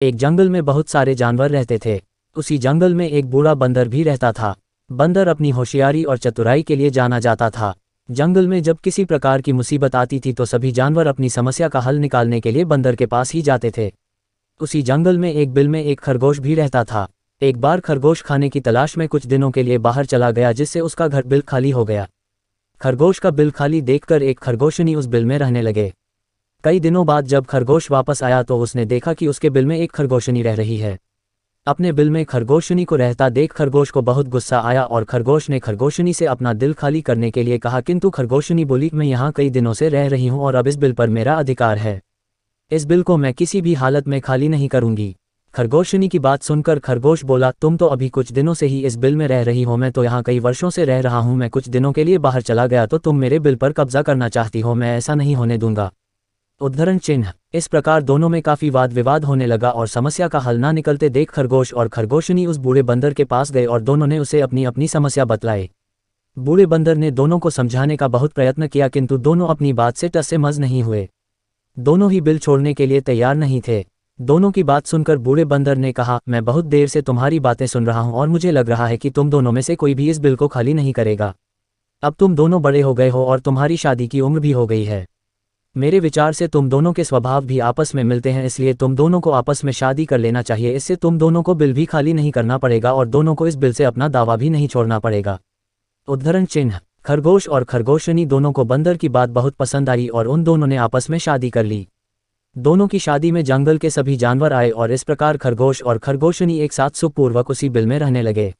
एक जंगल में बहुत सारे जानवर रहते थे। उसी जंगल में एक बूढ़ा बंदर भी रहता था। बंदर अपनी होशियारी और चतुराई के लिए जाना जाता था। जंगल में जब किसी प्रकार की मुसीबत आती थी तो सभी जानवर अपनी समस्या का हल निकालने के लिए बंदर के पास ही जाते थे। उसी जंगल में एक बिल में एक खरगोश भी रहता था। एक बार खरगोश खाने की तलाश में कुछ दिनों के लिए बाहर चला गया, जिससे उसका घर बिल खाली हो गया। खरगोश का बिल खाली देखकर एक खरगोशनी उस बिल में रहने लगे। कई दिनों बाद जब खरगोश वापस आया तो उसने देखा कि उसके बिल में एक खरगोशनी रह रही है। अपने बिल में खरगोशनी को रहता देख खरगोश को बहुत गुस्सा आया और खरगोश ने खरगोशनी से अपना दिल खाली करने के लिए कहा, किंतु खरगोशनी बोली, मैं यहाँ कई दिनों से रह रही हूँ और अब इस बिल पर मेरा अधिकार है। इस बिल को मैं किसी भी हालत में खाली नहीं करूंगी। खरगोशनी की बात सुनकर खरगोश बोला, तुम तो अभी कुछ दिनों से ही इस बिल में रह रही हो, मैं तो यहाँ कई वर्षों से रह रहा हूँ। मैं कुछ दिनों के लिए बाहर चला गया तो तुम मेरे बिल पर कब्जा करना चाहती हो, मैं ऐसा नहीं होने दूंगा। उद्धरण चिन्ह। इस प्रकार दोनों में काफी वाद विवाद होने लगा और समस्या का हल ना निकलते देख खरगोश और खरगोशनी उस बूढ़े बंदर के पास गए और दोनों ने उसे अपनी अपनी समस्या बतलाई। बूढ़े बंदर ने दोनों को समझाने का बहुत प्रयत्न किया, किंतु दोनों अपनी बात से टस से मस नहीं हुए। दोनों ही बिल छोड़ने के लिए तैयार नहीं थे। दोनों की बात सुनकर बूढ़े बंदर ने कहा, मैं बहुत देर से तुम्हारी बातें सुन रहा हूं और मुझे लग रहा है कि तुम दोनों में से कोई भी इस बिल को खाली नहीं करेगा। अब तुम दोनों बड़े हो गए हो और तुम्हारी शादी की उम्र भी हो गई है। मेरे विचार से तुम दोनों के स्वभाव भी आपस में मिलते हैं, इसलिए तुम दोनों को आपस में शादी कर लेना चाहिए। इससे तुम दोनों को बिल भी खाली नहीं करना पड़ेगा और दोनों को इस बिल से अपना दावा भी नहीं छोड़ना पड़ेगा। उद्धरण चिन्ह। खरगोश और खरगोशनी दोनों को बंदर की बात बहुत पसंद आई और उन दोनों ने आपस में शादी कर ली। दोनों की शादी में जंगल के सभी जानवर आए और इस प्रकार खरगोश और खरगोशनी एक साथ सुखपूर्वक उसी बिल में रहने लगे।